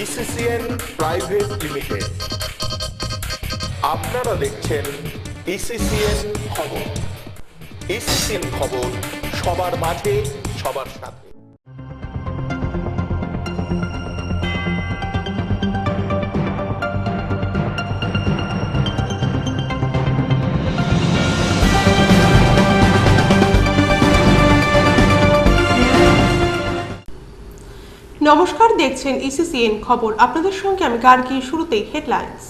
ইসিসিএন private limited. আপনারা দেখছেন ইসিসিএন খবর। ইসিসিএন খবর, সবার মাঝে সবার সাথে। নমস্কার, দেখছেন ইসিসিএন খবর। আপনাদের সঙ্গে আমি গার্গী। শুরুতেই হেডলাইন্স।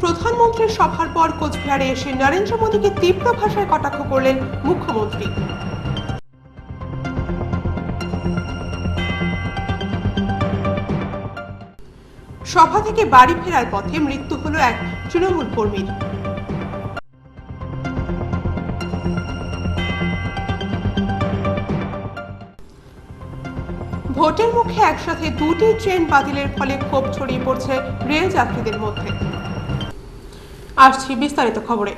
প্রধানমন্ত্রীর সভার পর কোচবিহারে এসে নরেন্দ্র মোদীকে তীব্র ভাষায় কটাক্ষ করলেন মুখ্যমন্ত্রী। সভা থেকে বাড়ি ফেরার পথে মৃত্যু হলো এক তৃণমূল কর্মীর। ভোটের মুখে একসাথে দুটি ট্রেন বাতিলের ফলে ক্ষোভ ছড়িয়ে পড়ছে রেল যাত্রীদের মধ্যে। আসছি বিস্তারিত খবরে।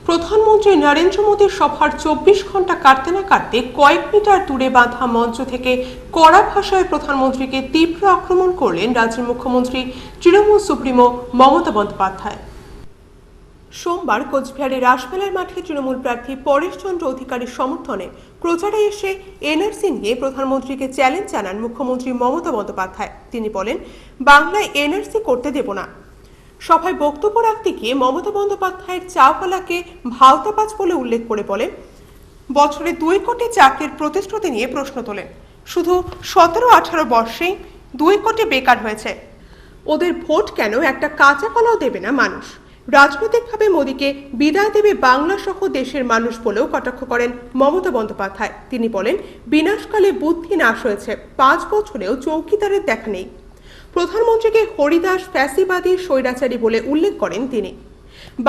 প্রধানমন্ত্রী নরেন্দ্র মোদীর সভার 24 ঘন্টা কাটতে না কাটতে কয়েক মিটার দূরে বাঁধা মঞ্চ থেকে কড়া ভাষায় প্রধানমন্ত্রীকে তীব্র আক্রমণ করলেন রাজ্যের মুখ্যমন্ত্রী তৃণমূল সুপ্রিমো মমতা বন্দ্যোপাধ্যায়। সোমবার কোচবিহারের রাসমেলার মাঠে তৃণমূল প্রার্থী পরেশ চন্দ্র অধিকারীর সমর্থনে প্রচারে এসে এনআরসি নিয়ে প্রধানমন্ত্রীকে চ্যালেঞ্জ জানান মুখ্যমন্ত্রী মমতা বন্দ্যোপাধ্যায়। তিনি বলেন, বাংলায় এনআরসি করতে দেব না। সভায় বক্তব্য রাখতে গিয়ে মমতা বন্দ্যোপাধ্যায়ের চাওয়ালাকে ভাওতাবাজ বলে উল্লেখ করে বলেন, বছরে 2 কোটি চাকরির প্রতিশ্রুতি নিয়ে প্রশ্ন তোলেন। শুধু 17-18 বর্ষেই 2 কোটি বেকার হয়েছে। ওদের ভোট কেন একটা কাঁচা কলাও দেবে না মানুষ। রাজনৈতিকভাবে মোদীকে বিদায় দেবে বাংলা সহ দেশের মানুষ বলেও কটাক্ষ করেন মমতা বন্দ্যোপাধ্যায়। তিনি বলেন, বিনাশকালে বুদ্ধি নাশ হয়েছে, 5 বছরেও চৌকিদারের দেখা নেই। প্রধানমন্ত্রীকে হরিদাস, ফ্যাসিবাদী, স্বৈরাচারী বলে উল্লেখ করেন তিনি।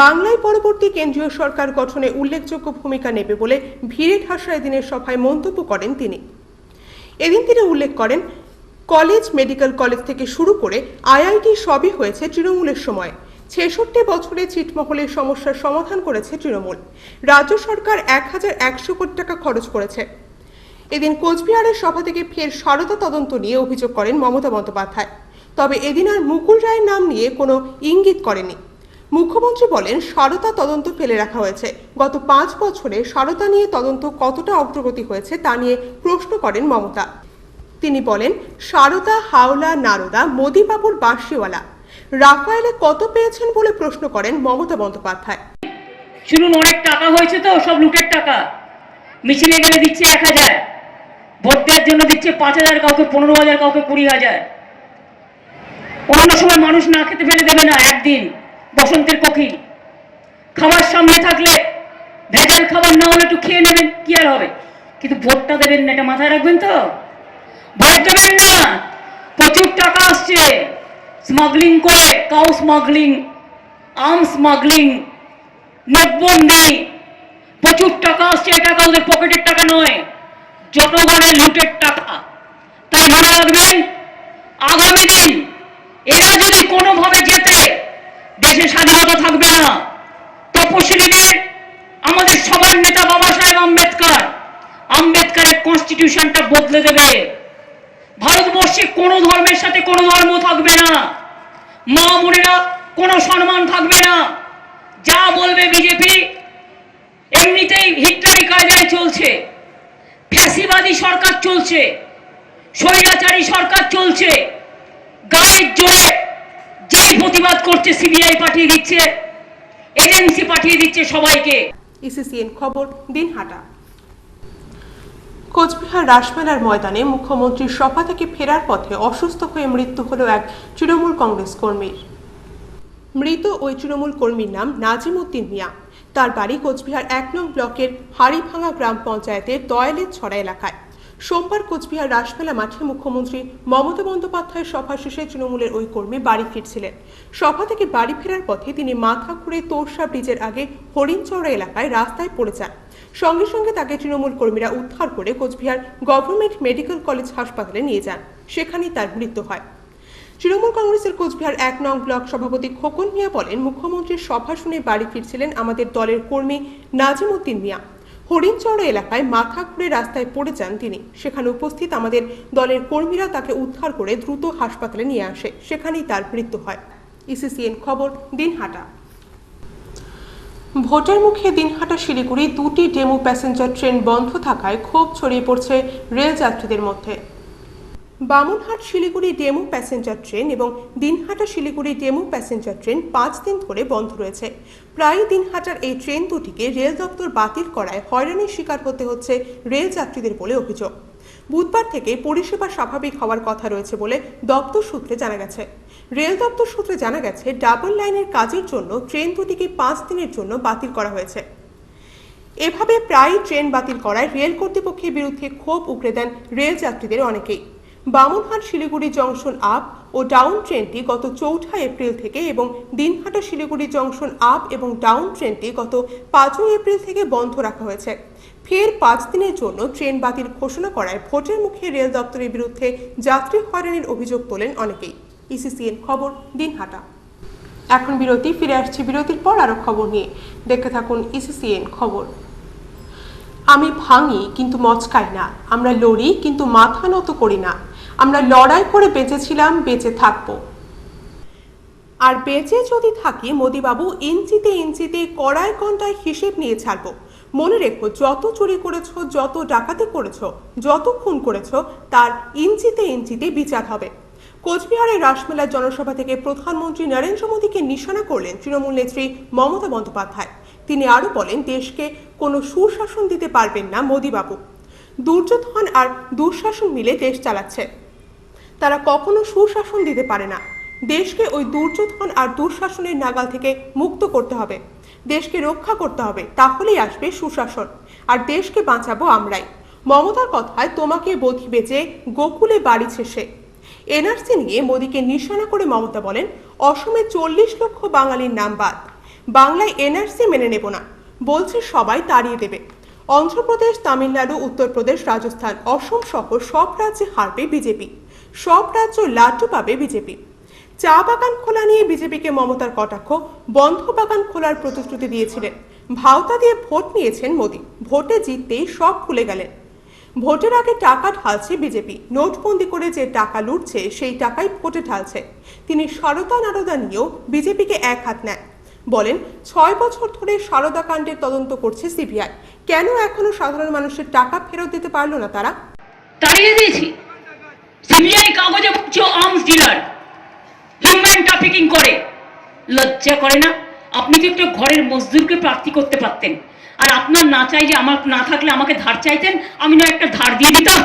বাংলায় পরবর্তী কেন্দ্রীয় সরকার গঠনে উল্লেখযোগ্য ভূমিকা নেবে বলে ভিড়ে ঠাসা এদিনের সভায় মন্তব্য করেন তিনি। এদিন তিনি উল্লেখ করেন, কলেজ, মেডিকেল কলেজ থেকে শুরু করে আইআইটি সবই হয়েছে তৃণমূলের সময়। 66 বছরে ছিটমহলের সমস্যার সমাধান করেছে তৃণমূল। রাজ্য সরকার 1100 কোটি টাকা খরচ করেছে। এদিন কোচবিহারের সভা থেকে ফের সারদা তদন্ত নিয়ে অভিযোগ করেন মমতা বন্দ্যোপাধ্যায়। তবে এদিন আর মুকুল রায়ের নাম নিয়ে কোনো ইঙ্গিত করেনি। মুখ্যমন্ত্রী বলেন, সারদা তদন্ত ফেলে রাখা হয়েছে। গত 5 বছরে সারদা নিয়ে তদন্ত কতটা অগ্রগতি হয়েছে তা নিয়ে প্রশ্ন করেন মমতা। তিনি বলেন, সারদা, হাওলা, নারদা, মোদিবাবুর বাঁশিওয়ালা, রাফায়েলে কত পেয়েছেন বলে প্রশ্ন করেন মমতা বন্দ্যোপাধ্যায়। শুনুন, অনেক টাকা হয়েছে তো, সব লুটের টাকা। মিছিলে গেলে দিচ্ছে 1000, ভোট দেওয়ার জন্য দিচ্ছে 5000, কাউকে 15000, কাউকে 20000। অন্য সময় মানুষ না খেতে ফেলে দেবে না। একদিন বসন্তের কোকিল খাবার সামনে থাকলে ভেজাল খাবার না হলে একটু খেয়ে নেবেন, কি আর হবে। কিন্তু ভোটটা দেবেন না, এটা মাথায় রাখবেন তো। ভোট দেবেন না। প্রচুর টাকা আসছে স্মাগলিং করে, কাউ স্মাগলিং, আর্ম স্মাগলিং, নোটবন্দি, প্রচুর টাকা আসছে। এটা কাউদের পকেটের টাকা নয়, জনগণের লুটের টাকা। তাই মনে রাখবেন, আগামী দিন এরা যদি কোনোভাবে জেতে, দেশে স্বাধীনতা থাকবে না। তপশিলীদের, আমাদের সবার নেতা বাবা সাহেব আম্বেদকরের কনস্টিটিউশনটা বদলে দেবে। ভারতবর্ষে কোনো ধর্মের সাথে কোনো ধর্ম থাকবে না। মা বোনেরা কোনো সম্মান থাকবে না। যা বলবে বিজেপি, এমনিতেই হিটলারি কায়দায় চলছে, ফ্যাসিবাদী সরকার চলছে, স্বৈরাচারী সরকার চলছে। গায়ের জোরে যে প্রতিবাদ করছে, সিবিআই পাঠিয়ে দিচ্ছে, এজেন্সি পাঠিয়ে দিচ্ছে সবাইকে। ইসিসিএন খবর, দিনহাটা। কোচবিহার রাসমেলার ময়দানে মুখ্যমন্ত্রীর সভা থেকে ফেরার পথে অসুস্থ হয়ে মৃত্যু হলো এক তৃণমূল কংগ্রেস কর্মীর। মৃত ওই তৃণমূল কর্মীর নাম নাজিম উদ্দিন মিয়া। তার বাড়ি কোচবিহার 1 নং ব্লকের হাড়িভাঙা গ্রাম পঞ্চায়েতের দয়ালের ছড়া এলাকায়। সোমবার কোচবিহার রাসমেলা মাঠে মুখ্যমন্ত্রী মমতা বন্দ্যোপাধ্যায়ের সভা শেষে তৃণমূলের ওই কর্মী বাড়ি ফিরছিলেন। সভা থেকে বাড়ি ফেরার পথে তিনি মাথা ঘুরে তোরসা ব্রিজের আগে হরিণচৌড়া এলাকায় রাস্তায় পড়ে যান। সঙ্গে সঙ্গে তাকে তৃণমূল কর্মীরা উদ্ধার করে কোচবিহার গভর্নমেন্ট মেডিকেল কলেজ হাসপাতালে নিয়ে যান। সেখানেই তার মৃত্যু হয়। তৃণমূল কংগ্রেসের কোচবিহার 1 নং ব্লক সভাপতি খোকন মিয়া বলেন, মুখ্যমন্ত্রীর সভা শুনে বাড়ি ফিরছিলেন আমাদের দলের কর্মী নাজিম উদ্দিন মিয়া। হরিণচড় এলাকায় মাথা ঘুরে রাস্তায় পড়ে যান তিনি। সেখানে উপস্থিত আমাদের দলের কর্মীরা তাকে উদ্ধার করে দ্রুত হাসপাতালে নিয়ে আসে, সেখানেই তার মৃত্যু হয়। ইসিসিএন খবর, দিনহাটা। ভোটের মুখে দিনহাটা শিলিগুড়ি দুটি ডেমু প্যাসেঞ্জার ট্রেন বন্ধ থাকায় ক্ষোভ ছড়িয়ে পড়ছে রেল যাত্রীদের মধ্যে। Bamunhat Siliguri DEMU passenger train এবং Dinhata Siliguri DEMU passenger train 5 দিন ধরে বন্ধ রয়েছে। প্রায় দিনহাটার এই ট্রেন দুটিকে রেল দপ্তর বাতিল করায় হয়রানির শিকার হতে হচ্ছে রেল যাত্রীদের বলে অভিযোগ। বুধবার থেকে পরিষেবা স্বাভাবিক হওয়ার কথা রয়েছে বলে দপ্তর সূত্রে জানা গেছে। রেল দপ্তর সূত্রে জানা গেছে ডাবল লাইনের কাজের জন্য ট্রেন দুটিকে 5 দিনের জন্য বাতিল করা হয়েছে। এভাবে প্রায় ট্রেন বাতিল করায় রেল কর্তৃপক্ষের বিরুদ্ধে ক্ষোভ উগরে দেন রেল যাত্রীদের অনেকেই। বামুনহাট শিলিগুড়ি জংশন আপ ও ডাউন ট্রেনটি গত 4 এপ্রিল থেকে এবং দিনহাটা শিলিগুড়ি জংশন আপ এবং ডাউন ট্রেনটি গত 5 এপ্রিল থেকে বন্ধ রাখা হয়েছে। ফের 5 দিনের জন্য ট্রেন বাতিল ঘোষণা করায় ভোটের মুখে রেল দপ্তরের বিরুদ্ধে যাত্রী হয়রানির অভিযোগ তোলেন অনেকেই। ইসিসিএন খবর, দিনহাটা। এখন বিরতি, ফিরে আসছি বিরতির পর আরো খবর নিয়ে। দেখতে থাকুন ইসিসিএন খবর। আমি ভাঙি কিন্তু মচকাই না, আমরা লড়ি কিন্তু মাথা নত করি না, আমরা লড়াই করে বেঁচেছিলাম, বেঁচে থাকবো। আর বেঁচে যদি থাকি মোদিবাবু, ইঞ্চিতে ইঞ্চিতে কড়ায় কন্টায় হিসেব নিয়ে ছাড়বো। মনে রেখো, যত চুরি করেছো, যত ডাকাতি করেছো, যত খুন করেছো, তার ইঞ্চিতে ইঞ্চিতে বিচার হবে। কোচবিহারের রাসমেলার জনসভা থেকে প্রধানমন্ত্রী নরেন্দ্র মোদীকে নিশানা করলেন তৃণমূল নেত্রী মমতা বন্দ্যোপাধ্যায়। তিনি আরো বলেন, দেশকে কোনো সুশাসন দিতে পারবেন না মোদিবাবু। দুর্যোধন আর দুঃশাসন মিলে দেশ চালাচ্ছে, তারা কখনো সুশাসন দিতে পারে না। দেশকে ওই দুর্যোধন আর দুঃশাসনের নাগাল থেকে মুক্ত করতে হবে, দেশকে রক্ষা করতে হবে, তাহলেই আসবে সুশাসন, আর দেশকে বাঁচাবো আমরাই। মমতার কথায় তোমাকে বধিবে যে গোকুলে বাড়িছে সে। এনআরসি নিয়ে মোদীকে নিশানা করে মমতা বলেন, অসমে 40 লক্ষ বাঙালির নাম বাদ, বাংলায় এনআরসি মেনে নেব না, বলছে সবাই তাড়িয়ে দেবে। অন্ধ্রপ্রদেশ, তামিলনাড়ু, উত্তরপ্রদেশ, রাজস্থান, অসম সহ সব রাজ্যে হারবে বিজেপি, সব রাজ্য লাড্ডু পাবে বিজেপি। চা বাগান খোলা নিয়ে বিজেপিকে মমতার কটাক্ষ, বন্ধ বাগান খোলার প্রতিশ্রুতি দিয়েছিলেন। ভাওতা দিয়ে ভোট নিয়েছেন মোদী, ভোটে জিততেই সব ভুলে গেলেন। ভোটের আগে টাকা ঢালছে বিজেপি, নোটবন্দি করে যে টাকা লুটছে সেই টাকাই ভোটে ঢালছে। তিনি সারদা নারদা নিয়েও বিজেপিকে এক হাত নেন। বলেন, 6 বছর ধরে সারদা কাণ্ডের তদন্ত করছে সিবিআই, কেন এখনো সাধারণ মানুষের টাকা ফেরত দিতে পারলো না তারা? তাড়িয়ে দিয়েছি। সিবিআই কাগজে ভুগছে আর্মস ডিলার, হিউম্যান ট্রাফিকিং করে। লজ্জা করে না? আপনি তো একটা ঘরের মজদুরকে প্রার্থী করতে পারতেন, আর আপনার না চাইলে, আমার না থাকলে আমাকে ধার চাইতেন, আমি না একটা ধার দিয়ে দিতাম।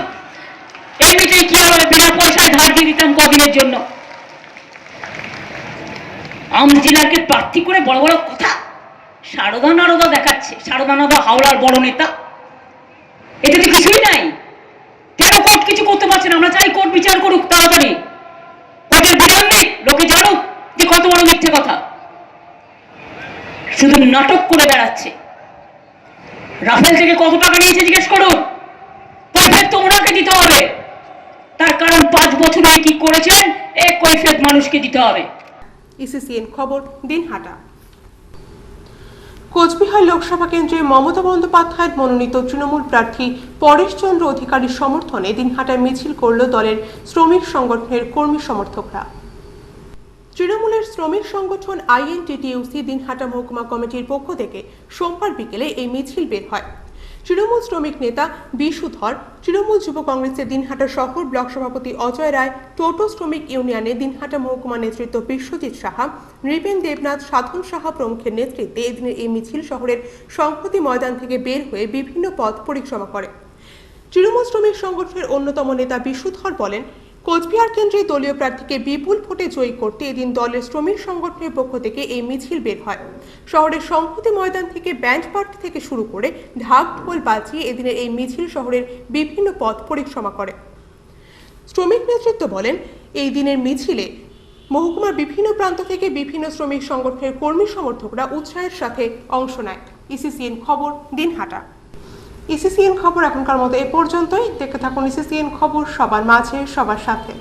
এমনিতেই কি হবে, বিনা পয়সায় ধার দিয়ে দিতাম কদিনের জন্য। আর্মস ডিলারকে প্রার্থী করে বড় বড় কথা, সারদা নারদা দেখাচ্ছে। সারদা নারদা হাওড়ার বড় নেতা, এটাতে কিছুই নাই। কেন কোর্ট কিছু করতে পারছে না? আমরা চাই কোর্ট বিচার করুক তাড়াতাড়ি, কোর্টের বিধান নেই, লোকে জানুক যে কত বড় মিথ্যে কথা। শুধু নাটক করে বেড়াচ্ছে। রাফেল থেকে কত টাকা নিয়েছে জিজ্ঞেস করুন, কৈফিয়ত তো ওনাকে দিতে হবে। তার কারণ 5 বছরে কি করেছেন, এই কৈফিয়ত মানুষকে দিতে হবে। ইসিসিএন খবর, দিনহাটা। কোচবিহার লোকসভা কেন্দ্রে মমতা বন্দ্যোপাধ্যায়ের মনোনীত তৃণমূল প্রার্থী পরেশচন্দ্র অধিকারীর সমর্থনে দিনহাটায় মিছিল করল দলের শ্রমিক সংগঠনের কর্মী সমর্থকরা। তৃণমূলের শ্রমিক সংগঠন আইএনটিটিইউসি দিনহাটা মহকুমা কমিটির পক্ষ থেকে সোমবার বিকেলে এই মিছিল বের হয়। তৃণমূল শ্রমিক নেতা বিশুধর, তৃণমূল যুব কংগ্রেসের দিনহাটা শহর ব্লক সভাপতি অজয় রায়, টোটো শ্রমিক ইউনিয়নে দিনহাটা মহকুমা নেতৃত্ব বিশ্বজিৎ সাহা, নৃপেন দেবনাথ, সাধন সাহা প্রমুখের নেতৃত্বে এদিনের এই মিছিল শহরের সংহতি ময়দান থেকে বের হয়ে বিভিন্ন পথ পরিক্রমা করে। তৃণমূল শ্রমিক সংগঠনের অন্যতম নেতা বিশুধর বলেন, কোচবিহার কেন্দ্রে দলীয় প্রার্থীকে বিপুল ভোটে জয়ী করতে এদিন দলের শ্রমিক সংগঠনের পক্ষ থেকে এই মিছিল বের হয়। শহরের সংহতি ময়দান থেকে ব্যান্ড পার্টি থেকে শুরু করে ঢাক ঢোল বাজিয়ে এদিনের এই মিছিল শহরের বিভিন্ন পথ পরিক্রমা করে। শ্রমিক নেতৃত্ব বলেন, এই দিনের মিছিলে মহকুমার বিভিন্ন প্রান্ত থেকে বিভিন্ন শ্রমিক সংগঠনের কর্মী সমর্থকরা উৎসাহের সাথে অংশ নেয়। ইসিসিএন খবর, দিনহাটা। ইসিসিএন খবর এখনকার মতো এ পর্যন্তই। দেখতে থাকুন ইসিসিএন খবর, সবার মাঝে সবার সাথে।